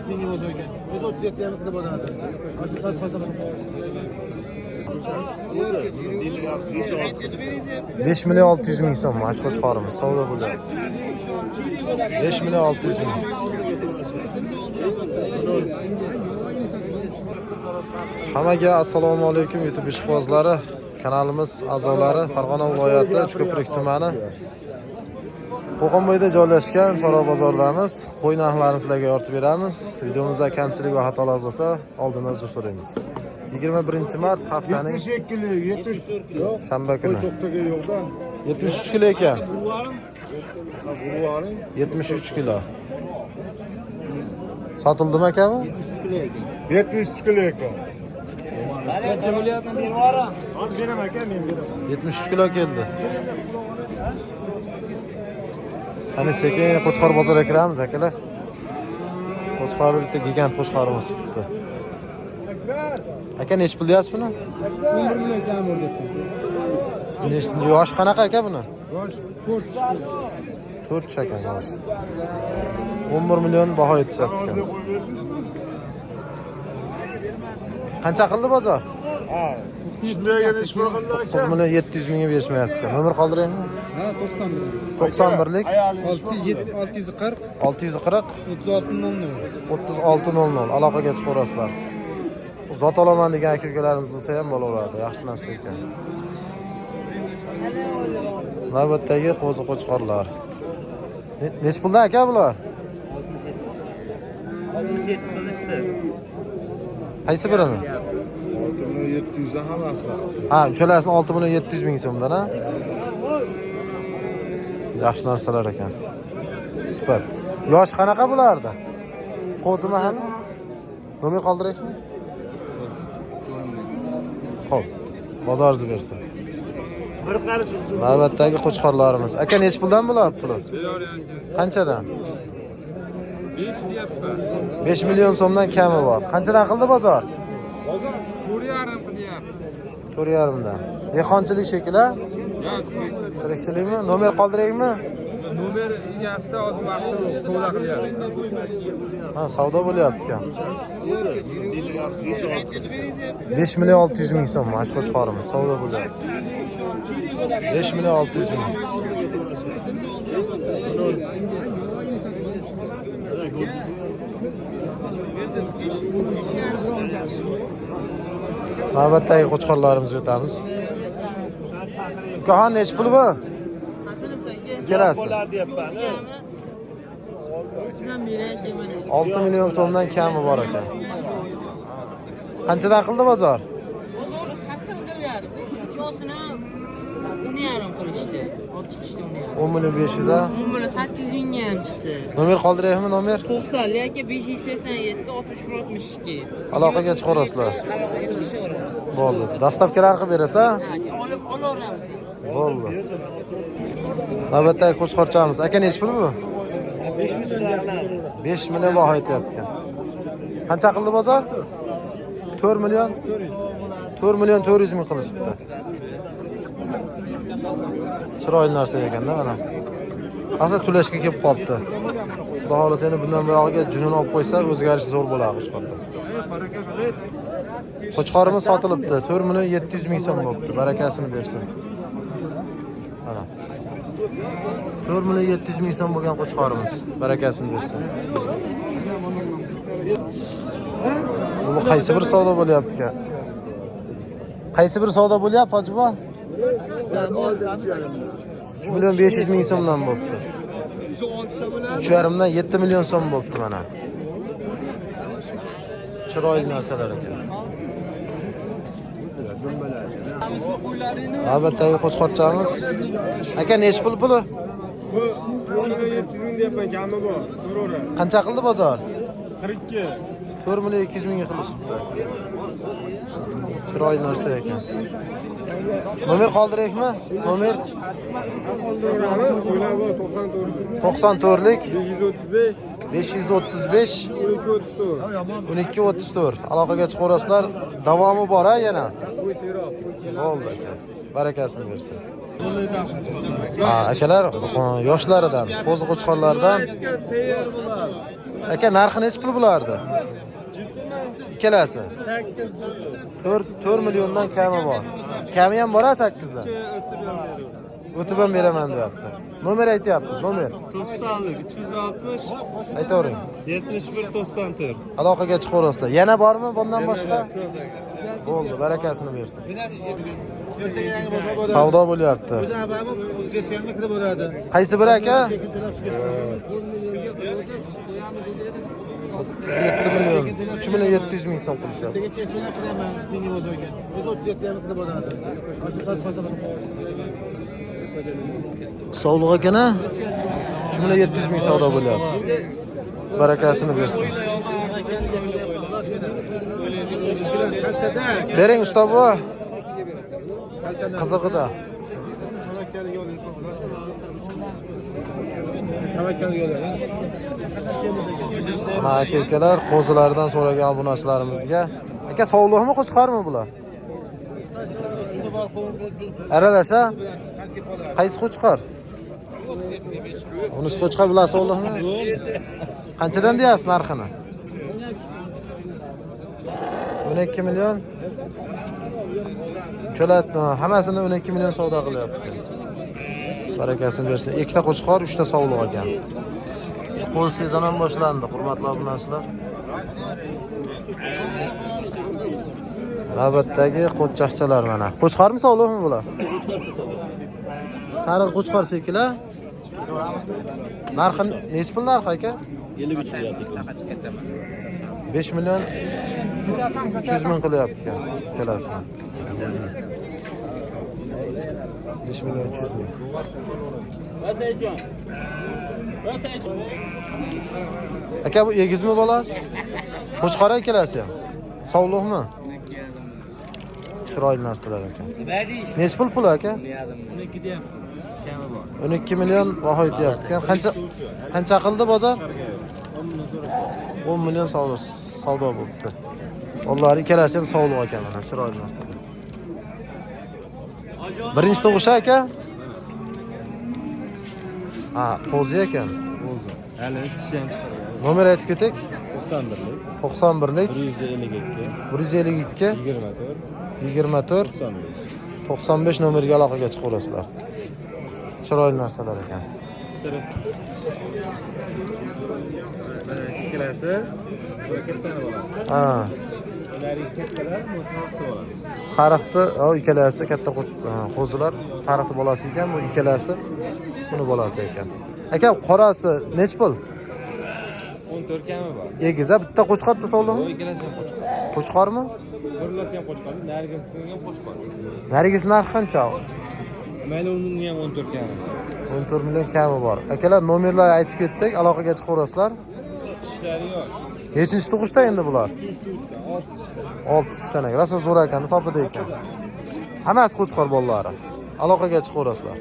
mingga bozor ekan. O'zi 37 ham qilib bo'ladi. Aslida sat qo'ysa bo'ladi. 5 milyon 600 ming so'm mana shu qo'chqorimiz savdo bo'lyapti. 5 milyon 600 ming. Hammaga assalomu alaykum YouTube ishqibozlari. Kanalimiz a'zolari Farg'ona viloyati Uchko'prik tumani Qo'qonbo'yda joylashgan Chorva bozordamiz. Qo'y narxlarini sizlarga yoritib beramiz. Videomizda kamchilik va xatolar bo'lsa, oldindan uzr so'raymiz. 21-mart haftaning 72 kilo, shanba kuni. 73 kilo ekan. 73 kilo. Sotildimi aka bu? 73 kilo ekan. Qancha bo'lyapti bervara? Hozir beraman aka, men beraman. 73 kilo keldi. Qani sekin Qo'chqor bozoriga kiramiz akalar. Qo'chqorda bitta gigant qo'chqorimiz chiqdi. Aka nech pul deyapsiz buni? 11 million kam bo'ldi. Yosh qanaqa aka buni? Yosh 4 4 ekan yosh. 11 million baho aytishyapti ekan. Qancha qildi bozor? Ha. Shundaga nech pul qildi aka? 9 million 700 mingga berishmayapti ekan. Nomer qoldiraymi? Ha, 91. 91lik 640 640 3600. 3600 aloqaga chiqaverasizlar. Zot olaman degan aka-ukalarimiz bo'lsa ham bo'laveradi. Yaxshi narsa ekan. Navbatdagi qo'zi qo'chqorlar. Nech pulda aka bular? 67 qilishdi. Qaysi birini? 6700 dan hammasi. Ha, uchalasini 6 million 700 ming so'mdan, ha? Yaxshi narsalar ekan. Sifat. Yosh qanaqa bo'lardi? Qo'zimi ham? Nomer qoldiraymi? Xo'p. Bozorimiz bersin. Bir qarish. Navbatdagi qo'chqorlarimiz. Aka nech puldan bo'ladi puli? Qanchadan? 5 deyapman. 5 million so'mdan kami bor. Qanchadan qildi bozor? Bozor 4,5 qilyapti. 4,5 dan. Dehqonchilik shekilli? Yo'q, Tirikchilikmi? Nomer qoldiraymi? nomer egasida hozir vaqtida savdo qilyapti. Ha, savdo bo'lyapti ekan. 5 million 600 ming so'm mana shu qo'chqorimiz savdo bo'lyapti. 5 million 600 ming. Navbatdagi qo'chqorlarimizga o'tamiz. Ukaxon nech pul bu? Ikkalasi. 6 million so'mdan kami bor ekan. Qanchadan qildi bozor? qilishdi. Olib chiqishdi uni ham. 10 million 500 a. 10 million 800 mingga ham chiqdi. Nomer qoldiraymi nomer? 90 yoki 587 61 62. Aloqaga chiqarasizlar. Aloqaga chiqishaveradi. Bo'ldi. Dastlabkilar qilib berasiz-a? Olib olaveramiz. Bo'ldi. Navbatdagi qo'chqorchamiz. Aka nech pul bu? 5 million baho aytyapti. Qancha qildi bozor? 4 million. 4 million 400 ming qilishibdi. Chiroyli narsa ekanda mana. Hozir to'lashga kelib qolibdi. Xudo xolasa endi bundan buyog'iga junini olib qo'ysa o'zgarish zo'r bo'ladi qo'chqorda. Qo'chqorimiz sotilibdi. 4 million 700 ming so'm bo'libdi. Barakasini bersin. Mana. 4 million 700 ming so'm bo'lgan qo'chqorimiz. Barakasini bersin. Bu qaysi bir savdo bo'lyapti ekan? Qaysi bir savdo bo'lyapti, hojibo? 3 million 500 ming so'mdan bo'libdi. 3,5 dan 7 million so'm bo'libdi mana. Chiroyli narsalar ekan. Navbatdagi qo'chqorchamiz. Aka nech pul puli? Bu 4,700 ming deyapman, kami bor. So'raver. Qancha qildi bozor? 42. 4 million 200 mingga qilishibdi. Chiroyli narsa ekan. Nomer qoldiraymi? Nomer Qoldiramiz. Qo'ylar bor 94lik 535 535 1234. 1234. Aloqaga chiqaverasizlar. Davomi bor ha yana. Bo'ldi aka. Barakasini bersin. Ha, akalar, yoshlaridan, qo'zi qo'chqorlardan Aka narxi necha pul bo'lardi? Ikkalasi. 4 milliondan kami bor. Kami ham bor 8dan. O'tib ham beraman deyapti. Nomer aytyapsiz, nomer. 90lik 360 Aytavering. 71 94. Aloqaga chiqaverasizlar. Yana bormi bundan boshqa? Bo'ldi, barakasini bersin. Savdo bo'lyapti. Qaysi biri aka? 7 million, 3 million 700 ming so'm qilishyapti. Sog'liq akana 3 million 700 ming savdo bo'lyapti. Barakasini bersin. Bering usta bu. Qizig'ida. Mana aka-ukalar qo'zilardan so'ragan obunachilarimizga. Aka sog'liqmi qo'chqarmi bular? Aralasha? Qaysi qo'chqar? Unisi qo'chqar bular sog'liqmi? Qanchadan deyapsiz narxini? 12 million. Cho'latni hammasini 12 million savdo qilyapti. Barakasini bersin. Ikkita qo'chqor, 3 ta sog'liq ekan. Qo'l sezon ham boshlandi, hurmatli obunachilar. Navbatdagi qo'chqarchalar mana. Qo'chqarmi sog'liqmi bular? Sariq qo'chqar shekilli. Narxi necha pul narxi aka? 53 deyapti. 5 million 300 ming qilyapti ekan ikkalasini. 5 million 300 ming. Aka bu egizmi bolasi? Qo'chqar ikkalasi ham. Sog'liqmi? Chiroyli narsalar ekan. Necha pul aka? 12 million baho aytyapti. Qancha qildi bozor? 10 million savdo bo'libdi. Alloh ikkalasi ham sog'liq ekan mana, chiroyli narsalar. Birinchi tug'ish aka? Ha, qo'zi ekan. Qo'zi. Hali tishi ham chiqargan. Nomer aytib ketik. 91lik. 91lik 152. 152 24 95 nomerga aloqaga chiqaverasizlar. Chiroyli narsalar ekan. Ikkalasi kattani bolasi. Ha. Ularning kattalar sariqni bolasi. Sariqni, ikkalasi katta qo'zilar, sariqni bolasi ekan, bu ikkalasi buni bolasi ekan. Aka, qorasi nech pul? 14 kami bor. Egiza bitta qo'chqorda sog'liqmi? Ikkalasi ham qo'chqor. Qo'chqormi? Birlasi ham qo'chqor, narigisi ham qo'chqor. Narigisi narxi qancha? Mayli uni ham 14 kami. 14 million kami bor. Akalar nomerlarni aytib ketdik, aloqaga chiqaverasizlar. Tishlari yo'q. Nechinchi tug'ishda endi bular? 3-3da, 6 tishdan ekan. Rosa zo'r ekan, topida ekan. Hammasi qo'chqor bolalari. Aloqaga chiqaverasizlar.